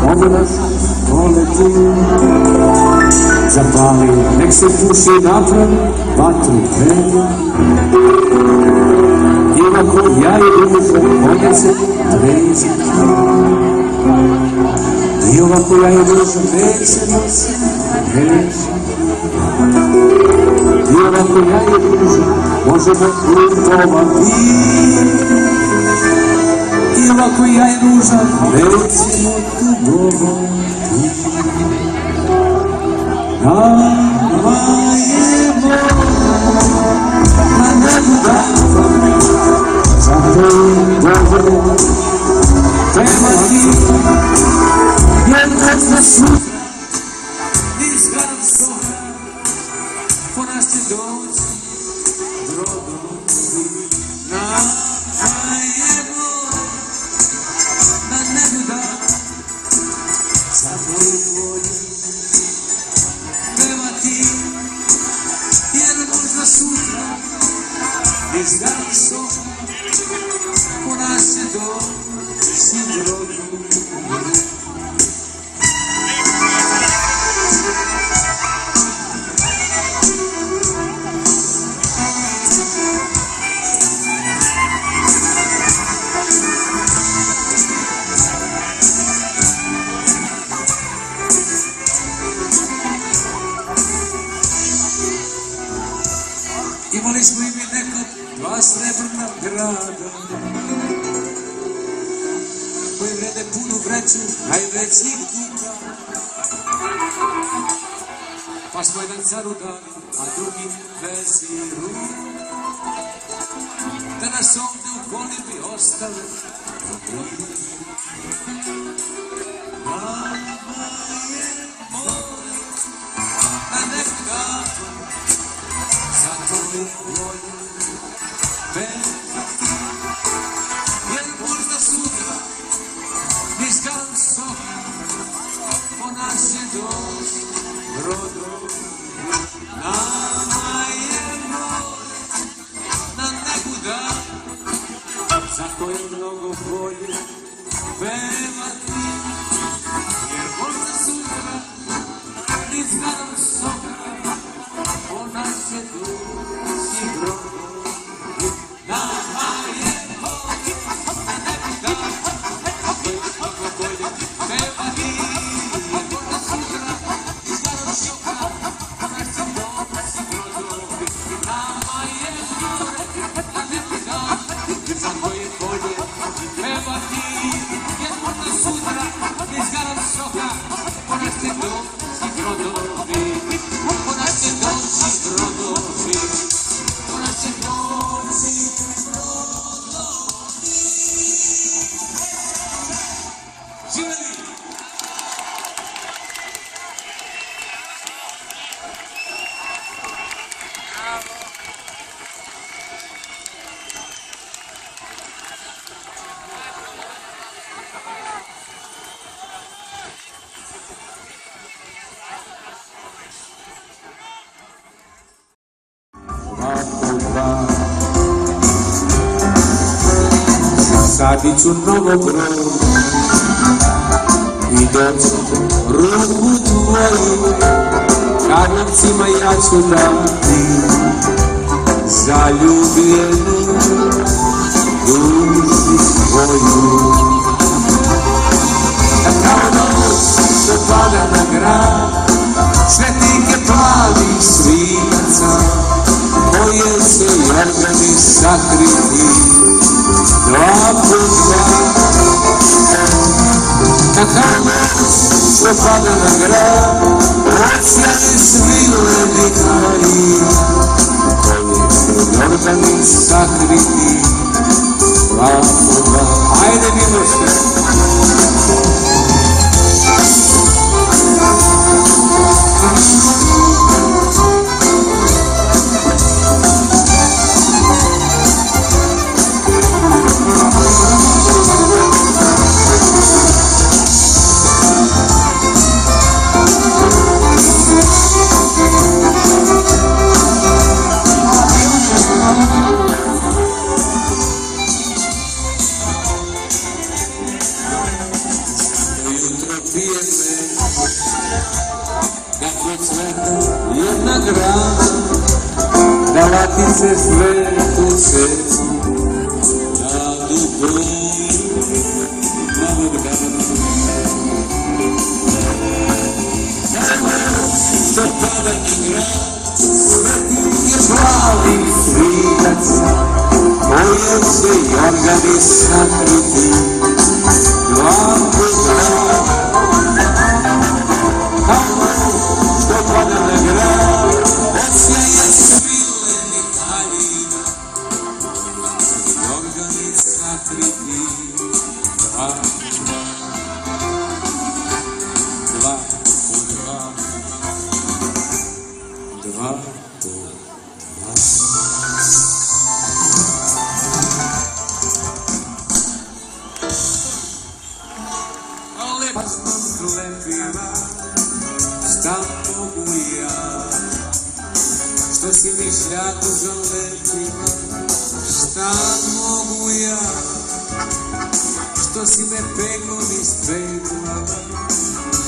mogu nas voleti. Zapali, nek se puši napravi vatru treba. I ovako ja i duže, ovdje se trezi. I ovako ja i duže, nećemo se reći. I ovako ja i duže, možemo putovati. I ovako ja i duže, nećemo tugovati. Nama je Bog na nebu dao, zato je dobro trebati, jer možda sutra izgledam soka, po nas će doći brodovi. Nama je Bog na nebu dao, zato je bolje jer možda sutra izgledam soka, po nas će doći brodovi. Imali smo i mi nekad dva srebrna grada koji vrede punu vreću najvećih duga. Pa smo jedan caru dali, a drugi veziru, da nas ovde u kolibi ostale. Mama je more na nebu dao, zato je bolje pevati, jer možda sutra izgledam soka, po nas će doći brodovi. Nama je more na nebu dao, zato je mnogo bolje pevati, jer možda sutra izgledam soka, po nas će doći brodovi. Nama je more na nebu dao, zato je mnogo bolje pevati, jer možda sutra izgledam soka, po nas će doći brodovi. Nama je more na nebu dao, zato je bolje pevati, jer možda sutra izgledam soka, po nas će doći brodovi. Po nas će doći brodovi, po nas će doći brodovi. Živeli! Sadit ću mnogo broj i doći ruku tvoju, karlovcima ja ću dati zaljubljenu dušu svoju. Kao noć što pada na grad, svetike plavih svijaca, koje se Jordani sakriti dva po dva. Kao noć što pada na grad, ocijani svile vihari, koje se Jordani sakriti dva po dva. Ajde Miloše! dala ti se svetu cestu, nadu boju, novog dana. Što pada i grad, sveti je slavi svitac, koje će jorgani sakriti, glavu grad. Što pada na grad, osjeje svileni haljina, jorgani sakriti, dva po dva. Ale pasnom lepiva, šta mogu ja, što si mi šljatu zalepila, šta mogu ja, što si me peglom ispegla,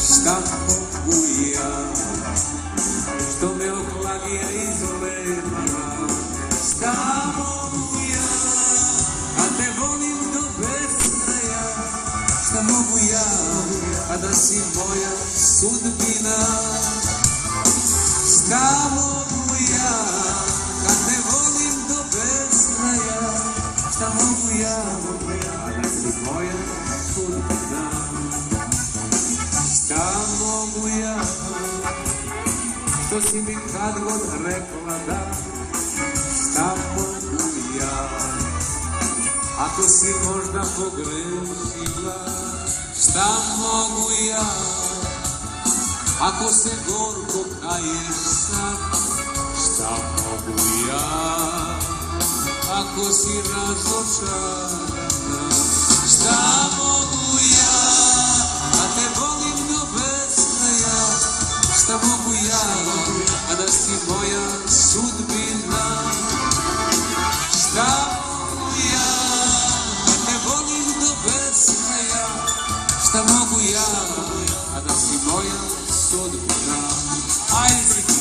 šta mogu ja, što me oklagija izolevila, šta mogu ja, a te volim do beskraja, šta mogu ja, a da si moja sudbina, šta mogu ja, a te volim do beskraja, šta mogu ja, a da si moja sudbina, šta mogu ja, što si mi kad god rekla da, šta mogu ja, ako si možda pogrešila, šta mogu ja, ako se gorko kaješ sad, šta mogu ja, ako si razočarana, šta mogu ja, a te volim do beskraja, šta mogu ja, a da si moja sudbina, šta mogu ja, a te volim do beskraja, šta mogu ja, a da si moja sudbina. Ajde si ti!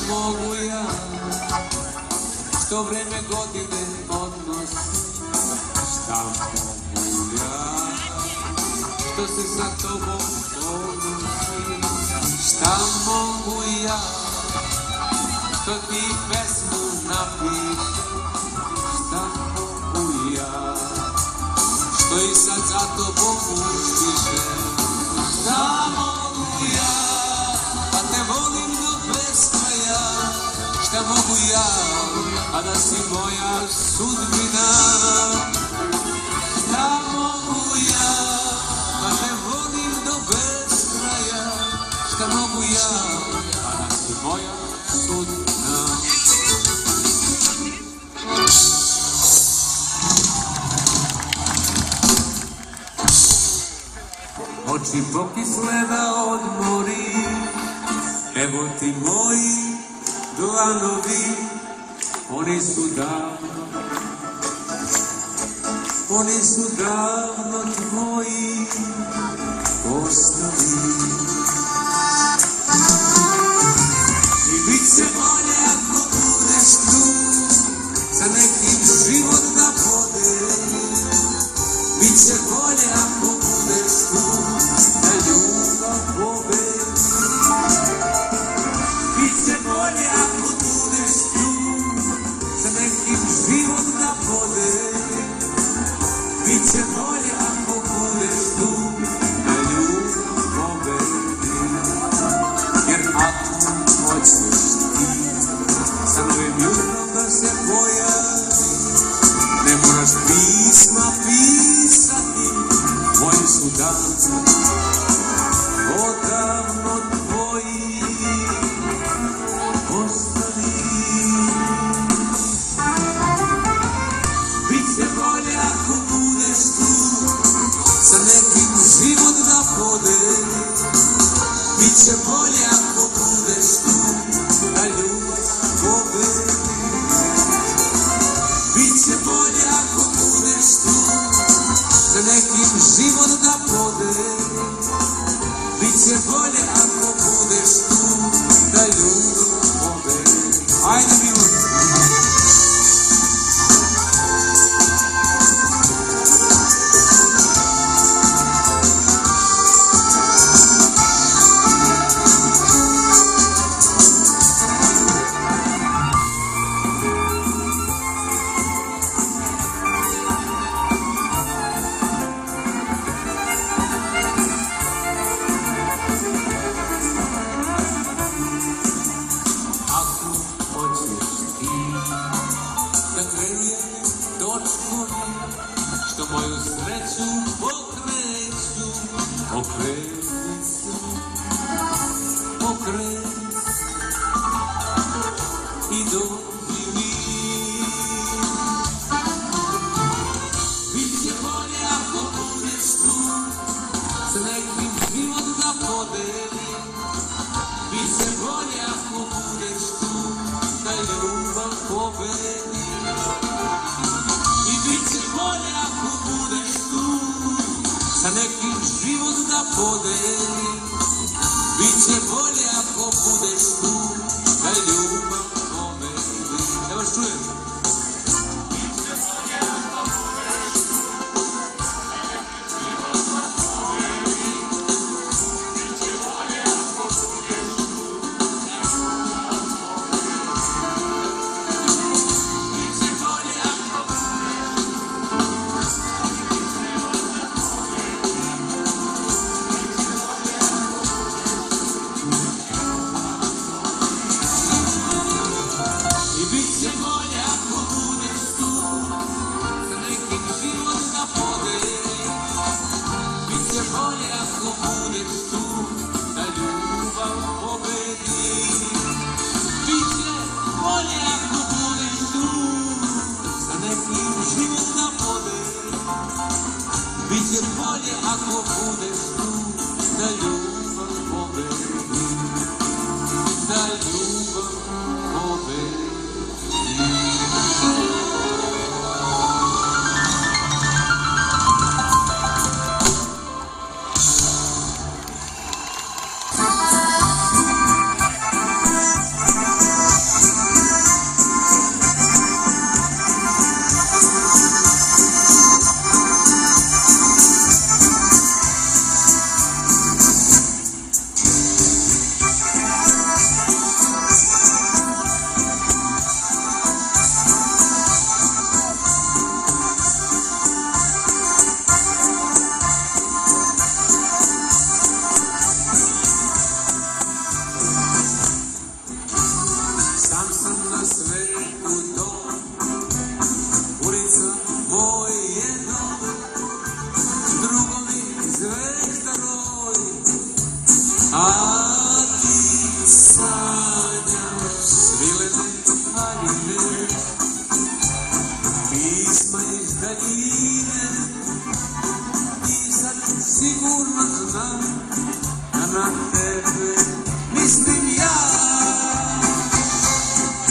Mogu ja, što vreme godine odnosi, šta mogu ja, što se sa tobom ponosi, šta mogu ja, što ti pesmu napišem, šta mogu ja, što i sad za tobom uspišem, šta mogu ja, a te volim do beskraja, šta mogu ja, a da si moja sudbina, šta mogu ja, a te volim do beskraja, šta mogu ja, a da si moja sudbina. Oči pokisle da odmori, evo ti moji dlanovi, oni su davno tvoji postali. I bit će bolje ako budeš tu, za nekim život da podeli. Bit će bolje ako budeš tu, da ljubav pobedi. Bit će bolje ako budeš tu, za nekim život da podeli. Bit će bolje ako budeš tu, da ljubav pobedi. Jer ako hoćeš ti sa novim jutrom da se pojavi, ne moraš pisma pisati, moji su dani odavno tvoji ostali. Bit će bolje ako život da podelim. Biće bolje ako budeš tu, da ljubav pobedi. Ajde Miloš! Što moju sreću pokreću, okreni se, okreni se i dođi mi. Biće bolje ako budeš tu, sa nekim život da podelim. Biće bolje ako budeš tu, da ljubav pobedi. Biće bolje ako budeš tu, sa nekim život da podelim. Biće bolje ako budeš tu, da ljubav pobedi. Evo što čujem. Biće bolje ako budeš tu, sa nekim život da podelim. Biće bolje ako budeš tu, da ljubav pobedi. Biće bolje ako biće bolje ako budeš tu, da ljubav pobedi, da ljubav pobedi. A ti sanjaš svilene haljine, pisma iz daljine, i sad sigurno znam da na tebe mislim ja.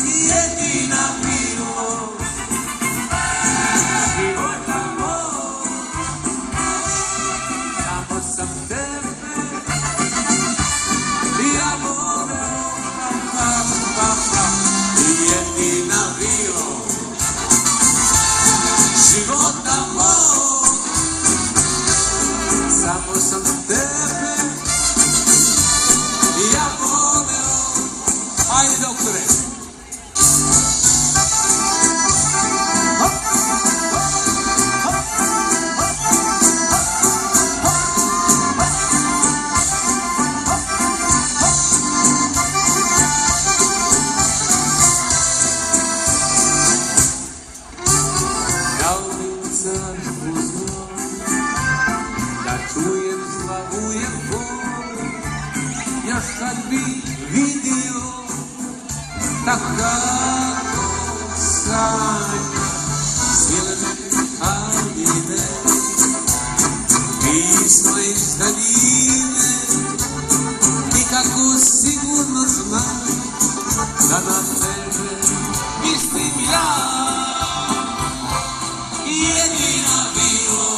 Jedina bilo života moj, samo sam tebe ja voleo, jedina bilo života moj, samo sam tebe ja voleo. Ajde doktore. Da čujem slavujem bol, još kad bi vidio tako sanjaš svilene haljine, pisma iz daljine, i kako sigurno znam da na tebe mislim ja. Jedina bilo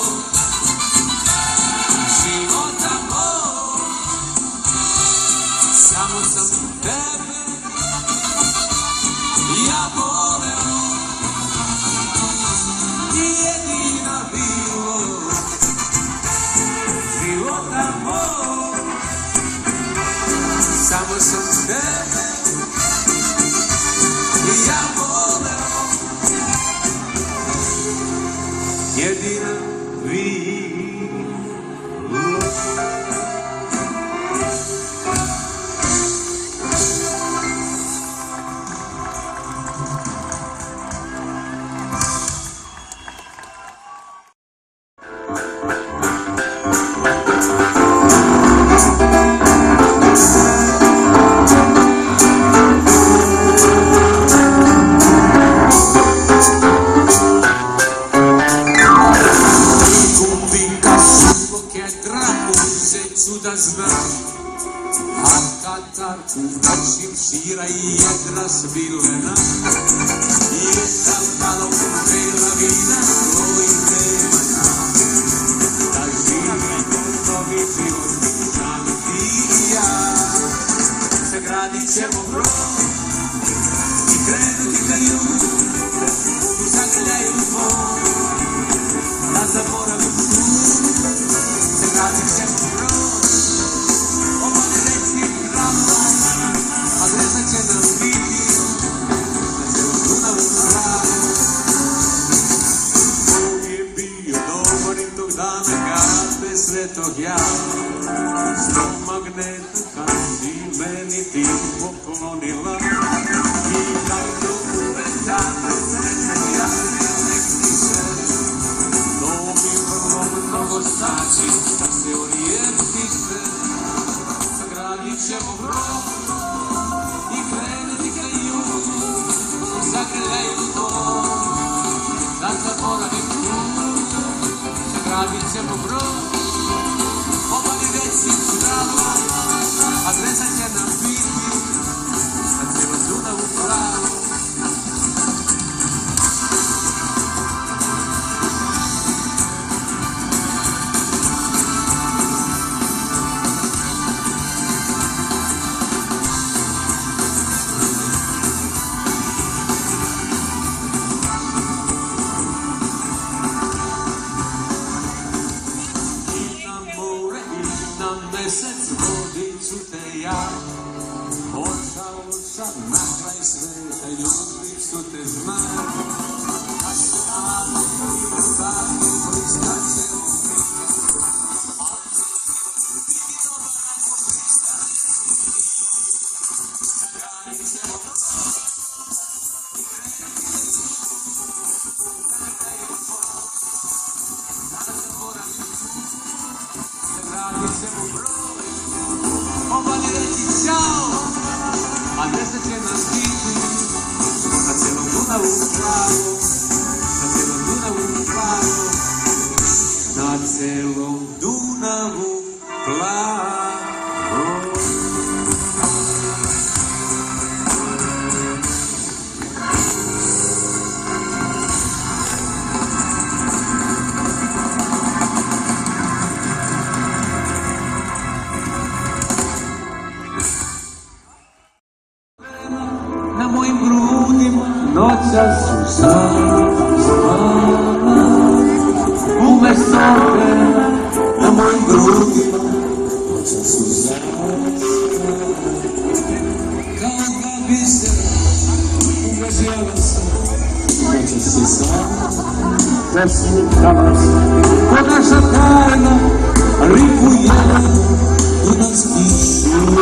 jedina vi. Da znam, a Katar u noćim šira i jedra svilena, i sam malo pela vina koji nema nam, da živimo novi život, sam ti i ja. Sagradit ćemo brod i krenuti ka jugu, u zagrljaju tvoj, da zaboravim tu. Sagradit ćemo brod, adresa će nam biti na celom Dunavu pravu. Bog je bio dobar i tog dana kad te sretog ja, s tom magnetu kad si meni ti poklonila, i kako uvek dane sretnog ja nek ti se, to mi vrlo mnogo znači da se orijenti se. Sagradit ćemo brod i krenuti ka jugu, zagrljaju to, da zaboravim tu. Sagradit ćemo brod, obali reci zdravo, adresa će nam biti na celom Dunavu pravu. Mesec vodicu te ja, očao sam na kraj sveta, ljubicu te znam, a samo i vrtanje pristaće opet, ali ti dobar ako pristaće, sagradit ćemo brod i krenuti zagrljaju tvoj, da zaboravim tu. Sagradit ćemo brod, obali reći ćao, adresa će nas biti na celom Dunavu pravu, na celom Dunavu pravu, na celom Dunavu pravu. Na mojim grudima noća su spala, umesto tebe. Na mojim grudima noća su spala, kao da bi se umrežila se, noća si sama, preslikala se, ko naša tajna ripuje dunavski šum.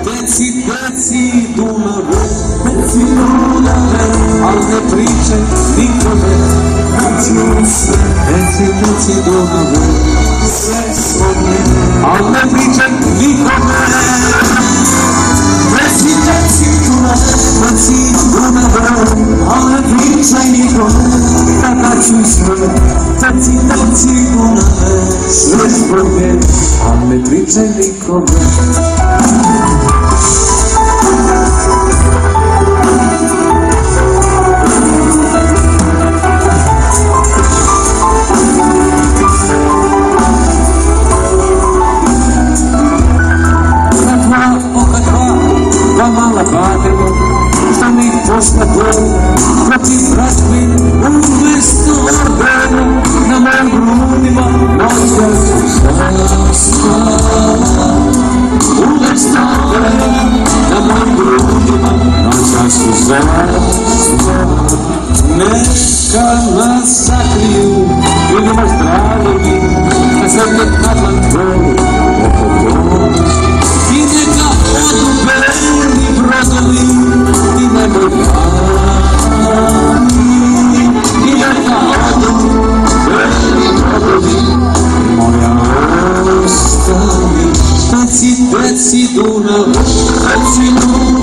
Deci Dunave, al ne priče nikome, deci Dunave, al ne priče nikome. Deci Dunave, al ne priče nikome, kada ću sve, deci Dunave, sve spomen, al ne priče nikome. Protiv bratvi umesto ordena, na mojim grudima noća su spala, uvek stala. reci Dunave,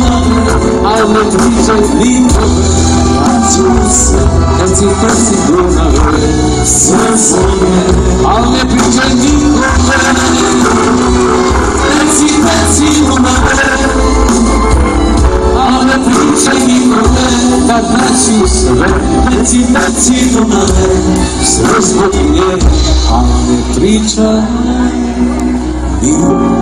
al ne pričaj likove, reci Dunave, sve svoje, al ne pričaj nikome, reci Dunave, al ne pričaj nikome, kad neću sve, reci Dunave, sve zbog nje, al ne pričaj nikome.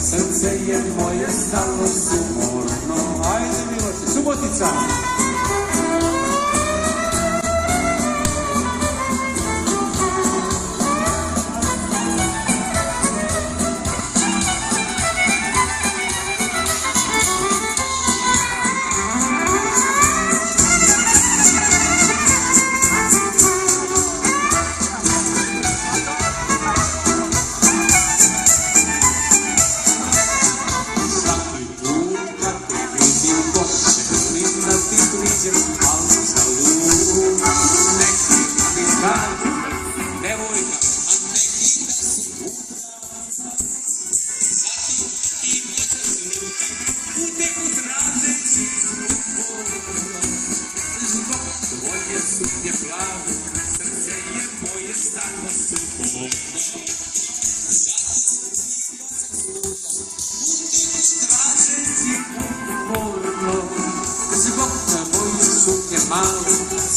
Srce je moje stalo sumorno. Ajde Miloše, Subotica!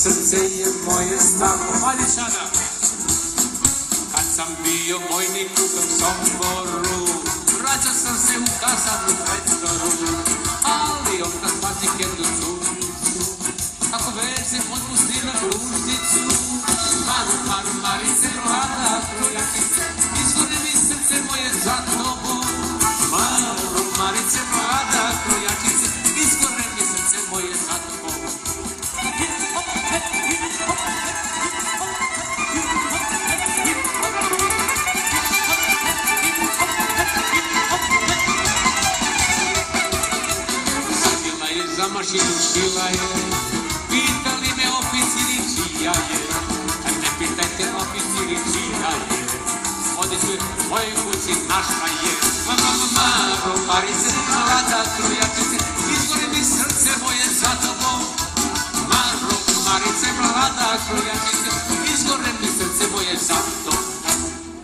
Srce je moje stalo. Ajde sada! Kad sam bio vojnik u tom Somboru, vraćao sam se u kasarnu Petoru, ali onda shvatih jednu curicu, ako vežem otpustila blužnicu. Maru, Marice, mlada trojačice, izgori mi srce moje za tobom. Maru, Marice, mlada trojačice, izgori mi srce moje za tobom. Za mašinu šila je, pitali me oficiri čija je, a ne pitajte oficiri čija je, oni su mojoj kući naša je. Maru, Marice, mlada trojačice, izgori mi srce moje za tobom. Maru, Marice, mlada trojačice, izgori mi srce moje za tobom.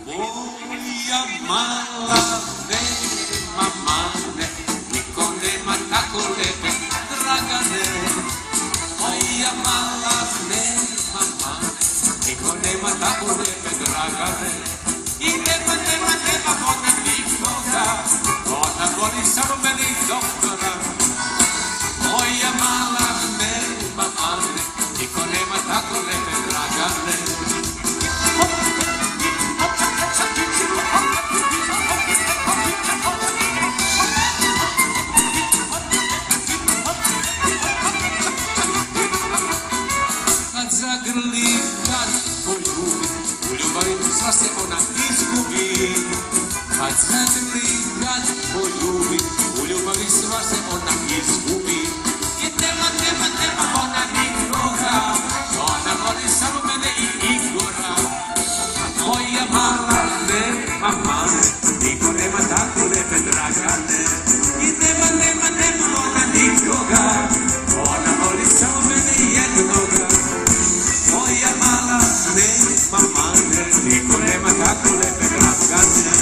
Moja mala nema mane, niko nema tako lepe Dragane. Moja mala nema mane, niko nema tako lepe Dragane. I nema ona nikoga, ona voli samo meni doktora. Moja mala nema mane, niko nema tako lepe Dragane. Zagrli kad poljubi, u ljubavi sva se ona izgubi. Kad zagrli kad poljubi, u ljubavi sva se ona izgubi. I nema ona nikoga, ona voli samo mene i Igora. Moja mala nema mane, niko nema tako lepe Dragane. I nema ona nikoga, ona voli samo mene i jednoga. Moja mala nema mane, niko nema tako lepe Dragane.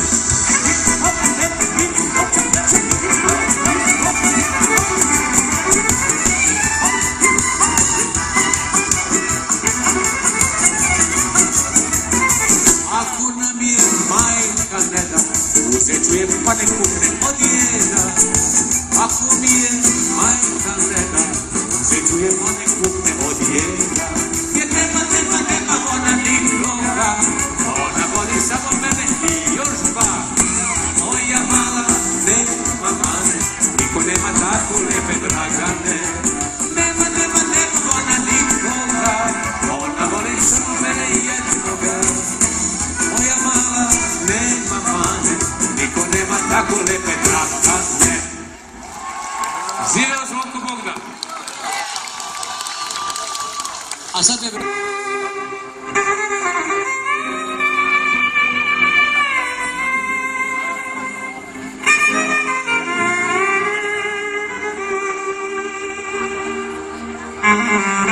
A sad ne... Mm-hmm.